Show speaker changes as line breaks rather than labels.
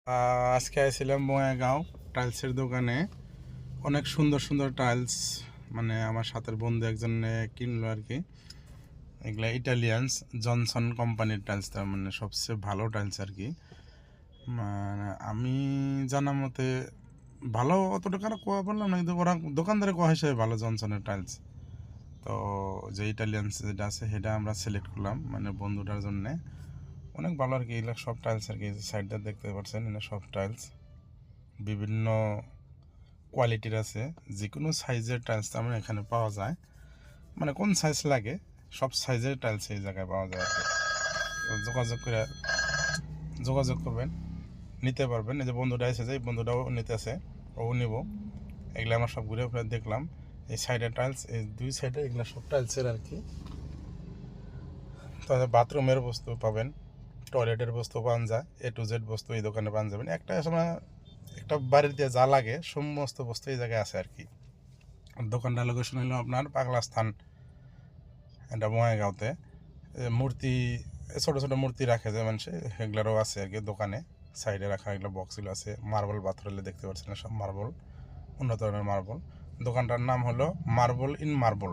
আজকে আইছিলাম বঙাইগাঁও টাইলসের দোকানে। অনেক সুন্দর সুন্দর টাইলস, মানে আমার সাথের বন্ধু একজন কিনলো আর কি। এগুলা ইটালিয়ানস জনসন কোম্পানির টাইলস, তার মানে সবচেয়ে ভালো টাইলস আর কি। মানে আমি জানা মতে ভালো অতটা কোয়া বললাম না, কিন্তু ওরা দোকানদারে কোয়া হিসেবে ভালো জনসনের টাইলস। তো যে ইটালিয়ানস যেটা আছে সেটা আমরা সিলেক্ট করলাম মানে বন্ধুটার জন্যে। অনেক ভালো আর কি। এগুলো সব টাইলস আর কি, সাইডটা দেখতে পাচ্ছেন, এগুলো সব টাইলস বিভিন্ন কোয়ালিটির আছে। যে কোনো সাইজের টাইলস আমার এখানে পাওয়া যায়, মানে কোন সাইজ লাগে সব সাইজের টাইলস এই জায়গায় পাওয়া যায় আর কি। যোগাযোগ করবেন, নিতে পারবেন। এই যে বন্ধুটা এসেছে, এই বন্ধুটাও নিতেছে, ও নিব। এগুলো আমরা সব ঘুরে ফিরে দেখলাম। এই সাইডের টাইলস, এই দুই সাইডে এগুলো সব টাইলসের আর কি। তাহলে বাথরুমের বস্তু পাবেন, টয়লেটের বস্তু পাওয়া যায়, A to Z বস্তু এই দোকানে পাওয়া যাবেন। একটা সময় একটা বাড়িতে যা লাগে সমস্ত বস্তু এই জায়গায় আছে আর কি। দোকানটা লোকেশন হলো আপনার পাগলা স্থান, এটা বঙাইগাঁওতে। মূর্তি, ছোটো ছোটো মূর্তি রাখে যে মানুষ, এগুলোরও আছে আর কি দোকানে। সাইডে রাখা এগুলো বক্সগুলো আছে, মার্বল পাথরেলে দেখতে পাচ্ছেন সব মার্বল, উন্নত ধরনের মার্বল। দোকানটার নাম হলো মার্বল ইন মার্বল।